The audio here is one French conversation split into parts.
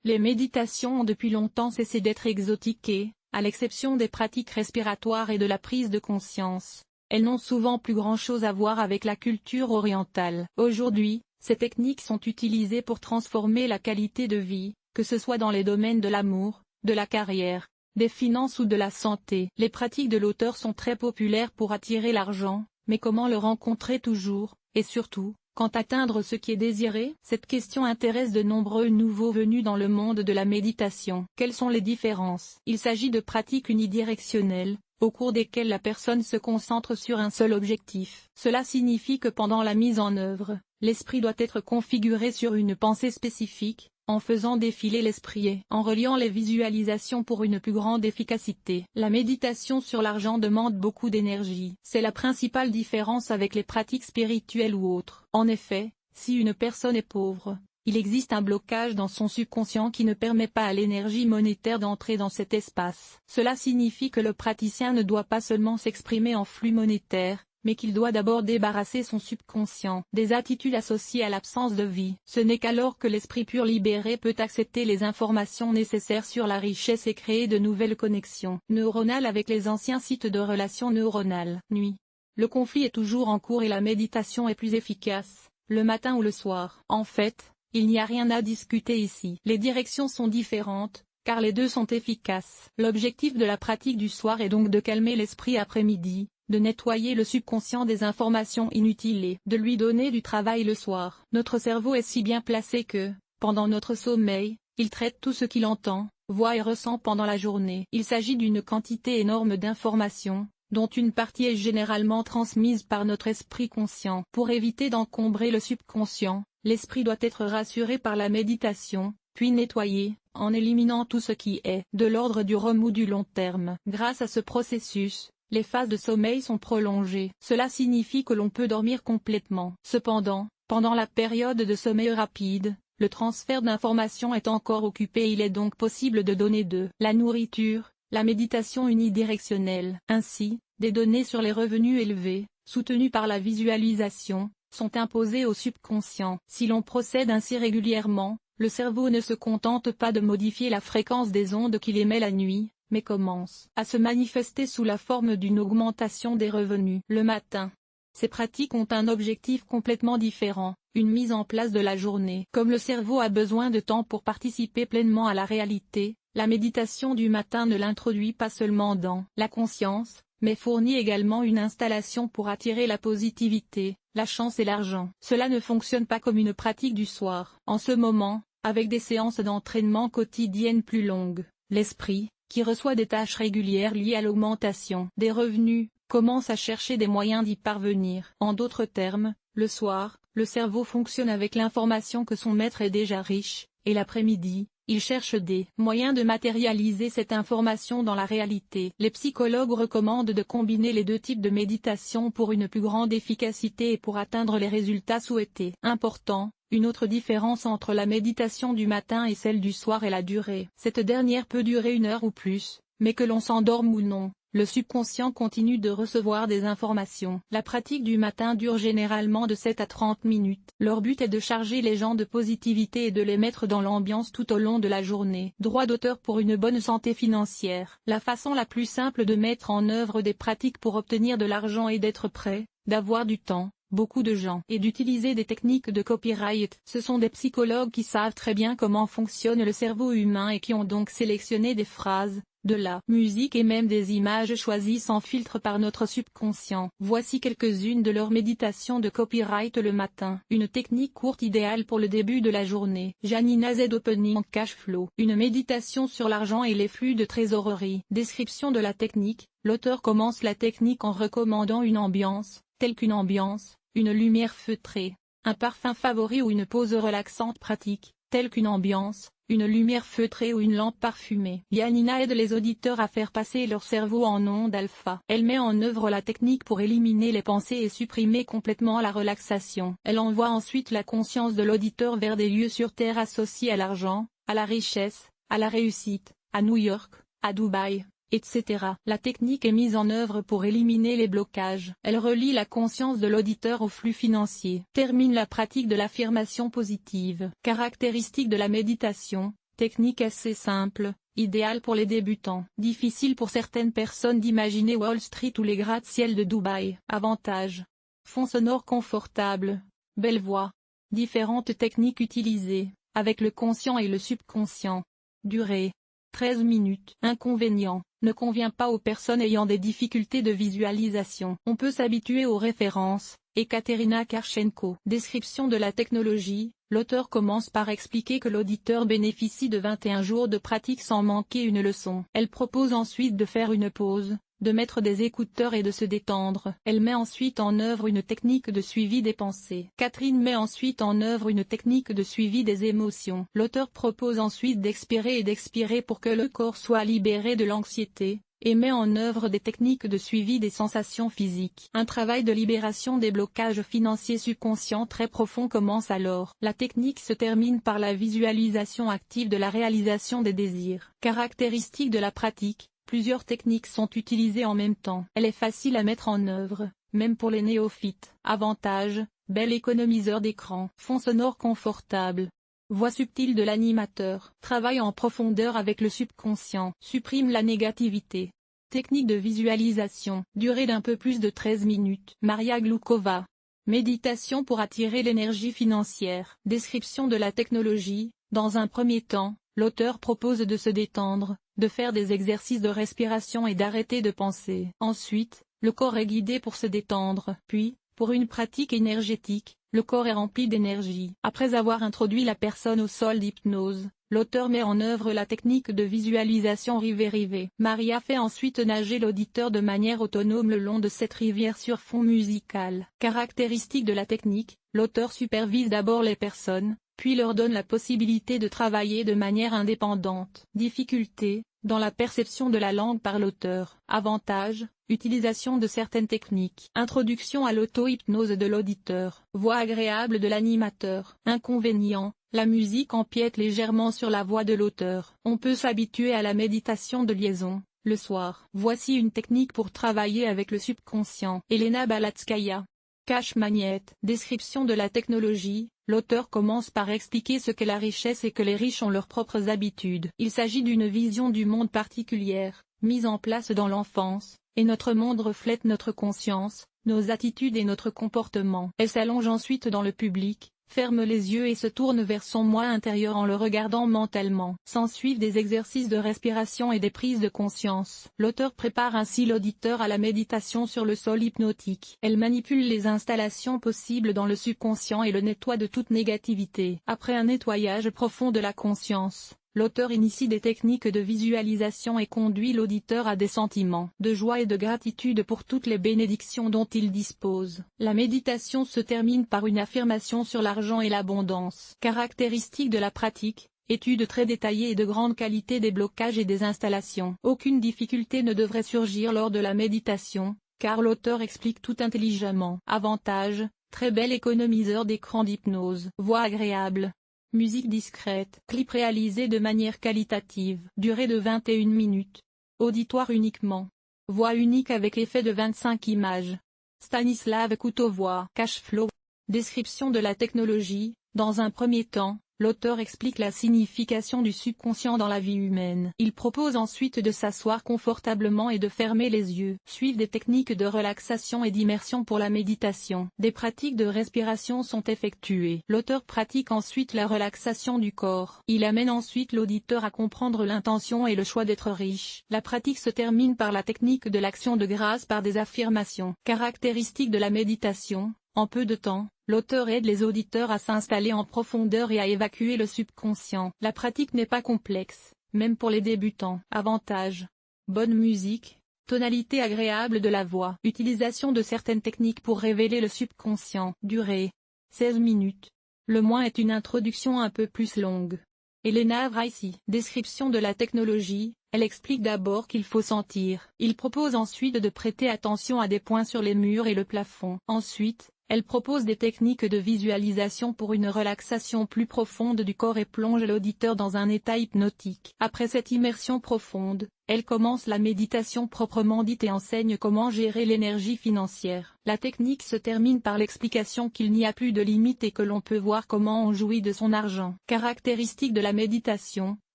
Les méditations ont depuis longtemps cessé d'être exotiques, à l'exception des pratiques respiratoires et de la prise de conscience. Elles n'ont souvent plus grand-chose à voir avec la culture orientale. Aujourd'hui, ces techniques sont utilisées pour transformer la qualité de vie, que ce soit dans les domaines de l'amour, de la carrière, des finances ou de la santé. Les pratiques de l'auteur sont très populaires pour attirer l'argent, mais comment le rencontrer toujours, et surtout, quand atteindre ce qui est désiré? Cette question intéresse de nombreux nouveaux venus dans le monde de la méditation. Quelles sont les différences? Il s'agit de pratiques unidirectionnelles, au cours desquelles la personne se concentre sur un seul objectif. Cela signifie que pendant la mise en œuvre, l'esprit doit être configuré sur une pensée spécifique, en faisant défiler l'esprit et en reliant les visualisations pour une plus grande efficacité. La méditation sur l'argent demande beaucoup d'énergie. C'est la principale différence avec les pratiques spirituelles ou autres. En effet, si une personne est pauvre, il existe un blocage dans son subconscient qui ne permet pas à l'énergie monétaire d'entrer dans cet espace. Cela signifie que le praticien ne doit pas seulement s'exprimer en flux monétaire, mais qu'il doit d'abord débarrasser son subconscient des attitudes associées à l'absence de vie. Ce n'est qu'alors que l'esprit pur libéré peut accepter les informations nécessaires sur la richesse et créer de nouvelles connexions neuronales avec les anciens sites de relations neuronales. Nuit. Le conflit est toujours en cours et la méditation est plus efficace, le matin ou le soir. En fait, il n'y a rien à discuter ici. Les directions sont différentes, car les deux sont efficaces. L'objectif de la pratique du soir est donc de calmer l'esprit après-midi, de nettoyer le subconscient des informations inutiles et de lui donner du travail le soir. Notre cerveau est si bien placé que, pendant notre sommeil, il traite tout ce qu'il entend, voit et ressent pendant la journée. Il s'agit d'une quantité énorme d'informations, dont une partie est généralement transmise par notre esprit conscient. Pour éviter d'encombrer le subconscient, l'esprit doit être rassuré par la méditation, puis nettoyé, en éliminant tout ce qui est de l'ordre du remous du long terme. Grâce à ce processus, les phases de sommeil sont prolongées. Cela signifie que l'on peut dormir complètement. Cependant, pendant la période de sommeil rapide, le transfert d'informations est encore occupé et il est donc possible de donner de la nourriture, la méditation unidirectionnelle. Ainsi, des données sur les revenus élevés, soutenues par la visualisation, sont imposées au subconscient. Si l'on procède ainsi régulièrement, le cerveau ne se contente pas de modifier la fréquence des ondes qu'il émet la nuit, mais commence à se manifester sous la forme d'une augmentation des revenus le matin. Ces pratiques ont un objectif complètement différent, une mise en place de la journée. Comme le cerveau a besoin de temps pour participer pleinement à la réalité, la méditation du matin ne l'introduit pas seulement dans la conscience, mais fournit également une installation pour attirer la positivité, la chance et l'argent. Cela ne fonctionne pas comme une pratique du soir. En ce moment, avec des séances d'entraînement quotidiennes plus longues, l'esprit, qui reçoit des tâches régulières liées à l'augmentation des revenus, commence à chercher des moyens d'y parvenir. En d'autres termes, le soir, le cerveau fonctionne avec l'information que son maître est déjà riche, et l'après-midi, il cherche des moyens de matérialiser cette information dans la réalité. Les psychologues recommandent de combiner les deux types de méditation pour une plus grande efficacité et pour atteindre les résultats souhaités. Important. Une autre différence entre la méditation du matin et celle du soir est la durée. Cette dernière peut durer 1 heure ou plus, mais que l'on s'endorme ou non, le subconscient continue de recevoir des informations. La pratique du matin dure généralement de 7 à 30 minutes. Leur but est de charger les gens de positivité et de les mettre dans l'ambiance tout au long de la journée. Droit d'auteur pour une bonne santé financière. La façon la plus simple de mettre en œuvre des pratiques pour obtenir de l'argent est d'être prêt, d'avoir du temps, beaucoup de gens, et d'utiliser des techniques de copyright. Ce sont des psychologues qui savent très bien comment fonctionne le cerveau humain et qui ont donc sélectionné des phrases, de la musique et même des images choisies sans filtre par notre subconscient. Voici quelques-unes de leurs méditations de copyright le matin. Une technique courte idéale pour le début de la journée. Janina Z Opening Cash Flow. Une méditation sur l'argent et les flux de trésorerie. Description de la technique. L'auteur commence la technique en recommandant une ambiance, telle qu'une ambiance, une lumière feutrée, un parfum favori ou une pose relaxante pratique, telle qu'une ambiance, une lumière feutrée ou une lampe parfumée. Janina aide les auditeurs à faire passer leur cerveau en onde alpha. Elle met en œuvre la technique pour éliminer les pensées et supprimer complètement la relaxation. Elle envoie ensuite la conscience de l'auditeur vers des lieux sur Terre associés à l'argent, à la richesse, à la réussite, à New York, à Dubaï, etc. La technique est mise en œuvre pour éliminer les blocages. Elle relie la conscience de l'auditeur au flux financier. Termine la pratique de l'affirmation positive. Caractéristique de la méditation. Technique assez simple, idéale pour les débutants. Difficile pour certaines personnes d'imaginer Wall Street ou les gratte-ciel de Dubaï. Avantages. Fond sonore confortable. Belle voix. Différentes techniques utilisées, avec le conscient et le subconscient. Durée. 13 minutes. Inconvénient. Ne convient pas aux personnes ayant des difficultés de visualisation. On peut s'habituer aux références. Ekaterina Karchenko. Description de la technologie. L'auteur commence par expliquer que l'auditeur bénéficie de 21 jours de pratique sans manquer une leçon. Elle propose ensuite de faire une pause, de mettre des écouteurs et de se détendre. Elle met ensuite en œuvre une technique de suivi des pensées. Catherine met ensuite en œuvre une technique de suivi des émotions. L'auteur propose ensuite d'expirer et d'expirer pour que le corps soit libéré de l'anxiété, et met en œuvre des techniques de suivi des sensations physiques. Un travail de libération des blocages financiers subconscients très profonds commence alors. La technique se termine par la visualisation active de la réalisation des désirs. Caractéristiques de la pratique. Plusieurs techniques sont utilisées en même temps. Elle est facile à mettre en œuvre, même pour les néophytes. Avantages, bel économiseur d'écran. Fond sonore confortable. Voix subtile de l'animateur. Travaille en profondeur avec le subconscient. Supprime la négativité. Technique de visualisation. Durée d'un peu plus de 13 minutes. Maria Gloukova. Méditation pour attirer l'énergie financière. Description de la technologie. Dans un premier temps, l'auteur propose de se détendre, de faire des exercices de respiration et d'arrêter de penser. Ensuite, le corps est guidé pour se détendre. Puis, pour une pratique énergétique, le corps est rempli d'énergie. Après avoir introduit la personne au sol d'hypnose, l'auteur met en œuvre la technique de visualisation rivet-rivet. Maria fait ensuite nager l'auditeur de manière autonome le long de cette rivière sur fond musical. Caractéristiques de la technique, l'auteur supervise d'abord les personnes, puis leur donne la possibilité de travailler de manière indépendante. Difficultés, dans la perception de la langue par l'auteur. Avantages, utilisation de certaines techniques. Introduction à l'auto-hypnose de l'auditeur. Voix agréable de l'animateur. Inconvénient, la musique empiète légèrement sur la voix de l'auteur. On peut s'habituer à la méditation de liaison, le soir. Voici une technique pour travailler avec le subconscient. Elena Balatskaya. Cache Magnet. Description de la technologie. L'auteur commence par expliquer ce qu'est la richesse et que les riches ont leurs propres habitudes. Il s'agit d'une vision du monde particulière, mise en place dans l'enfance, et notre monde reflète notre conscience, nos attitudes et notre comportement. Elle s'allonge ensuite dans le public, ferme les yeux et se tourne vers son moi intérieur en le regardant mentalement. S'ensuivent des exercices de respiration et des prises de conscience. L'auteur prépare ainsi l'auditeur à la méditation sur le sol hypnotique. Elle manipule les installations possibles dans le subconscient et le nettoie de toute négativité. Après un nettoyage profond de la conscience, l'auteur initie des techniques de visualisation et conduit l'auditeur à des sentiments de joie et de gratitude pour toutes les bénédictions dont il dispose. La méditation se termine par une affirmation sur l'argent et l'abondance. Caractéristiques de la pratique. Étude très détaillée et de grande qualité des blocages et des installations. Aucune difficulté ne devrait surgir lors de la méditation, car l'auteur explique tout intelligemment. Avantages, très bel économiseur d'écran d'hypnose. Voix agréable. Musique discrète. Clip réalisé de manière qualitative. Durée de 21 minutes. Auditoire uniquement. Voix unique avec effet de 25 images. Stanislav Koutovois. Cashflow. Description de la technologie. Dans un premier temps, l'auteur explique la signification du subconscient dans la vie humaine. Il propose ensuite de s'asseoir confortablement et de fermer les yeux. Suivent des techniques de relaxation et d'immersion pour la méditation. Des pratiques de respiration sont effectuées. L'auteur pratique ensuite la relaxation du corps. Il amène ensuite l'auditeur à comprendre l'intention et le choix d'être riche. La pratique se termine par la technique de l'action de grâce par des affirmations. Caractéristiques de la méditation. En peu de temps, l'auteur aide les auditeurs à s'installer en profondeur et à évacuer le subconscient. La pratique n'est pas complexe, même pour les débutants. Avantages. Bonne musique, tonalité agréable de la voix. Utilisation de certaines techniques pour révéler le subconscient. Durée. 16 minutes. Le moins est une introduction un peu plus longue. Elena Vraisi. Description de la technologie. Elle explique d'abord qu'il faut sentir. Il propose ensuite de prêter attention à des points sur les murs et le plafond. Ensuite, elle propose des techniques de visualisation pour une relaxation plus profonde du corps et plonge l'auditeur dans un état hypnotique. Après cette immersion profonde, elle commence la méditation proprement dite et enseigne comment gérer l'énergie financière. La technique se termine par l'explication qu'il n'y a plus de limite et que l'on peut voir comment on jouit de son argent. Caractéristiques de la méditation.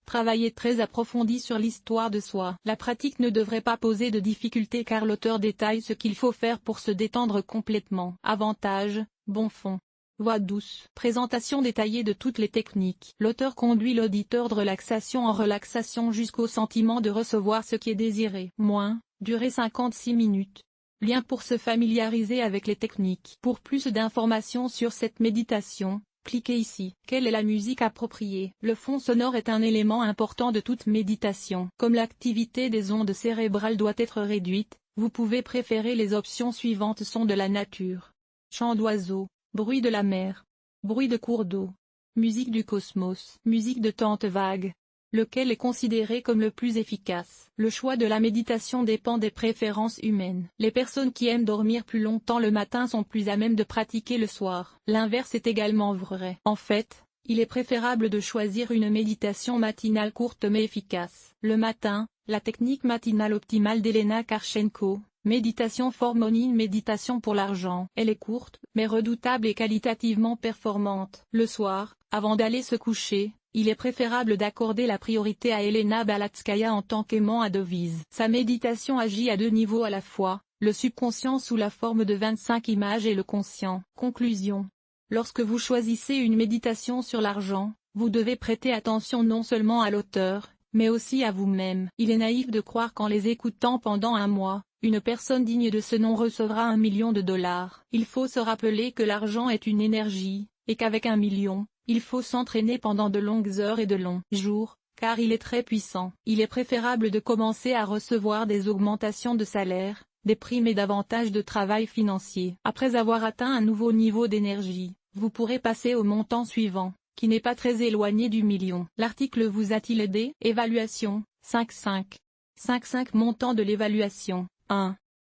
Travailler très approfondi sur l'histoire de soi. La pratique ne devrait pas poser de difficultés car l'auteur détaille ce qu'il faut faire pour se détendre complètement. Avantages, bon fond. Voix douce. Présentation détaillée de toutes les techniques. L'auteur conduit l'auditeur de relaxation en relaxation jusqu'au sentiment de recevoir ce qui est désiré. Durée 56 minutes. Lien pour se familiariser avec les techniques. Pour plus d'informations sur cette méditation, cliquez ici. Quelle est la musique appropriée? Le fond sonore est un élément important de toute méditation. Comme l'activité des ondes cérébrales doit être réduite, vous pouvez préférer les options suivantes: son de la nature, chant d'oiseaux, bruit de la mer, bruit de cours d'eau, musique du cosmos, musique de tente vague. Lequel est considéré comme le plus efficace? Le choix de la méditation dépend des préférences humaines. Les personnes qui aiment dormir plus longtemps le matin sont plus à même de pratiquer le soir. L'inverse est également vrai. En fait, il est préférable de choisir une méditation matinale courte mais efficace. Le matin, la technique matinale optimale d'Elena Karchenko, méditation for morning, méditation pour l'argent. Elle est courte, mais redoutable et qualitativement performante. Le soir, avant d'aller se coucher, il est préférable d'accorder la priorité à Elena Balatskaya en tant qu'aimant à devise. Sa méditation agit à deux niveaux à la fois, le subconscient sous la forme de 25 images et le conscient. Conclusion. Lorsque vous choisissez une méditation sur l'argent, vous devez prêter attention non seulement à l'auteur, mais aussi à vous-même. Il est naïf de croire qu'en les écoutant pendant un mois, une personne digne de ce nom recevra $1 million. Il faut se rappeler que l'argent est une énergie, et qu'avec 1 million, il faut s'entraîner pendant de longues heures et de longs jours, car il est très puissant. Il est préférable de commencer à recevoir des augmentations de salaire, des primes et davantage de travail financier. Après avoir atteint un nouveau niveau d'énergie, vous pourrez passer au montant suivant, qui n'est pas très éloigné du million. L'article vous a-t-il aidé? Évaluation, 5.5. 5.5 Montant de l'évaluation, 1.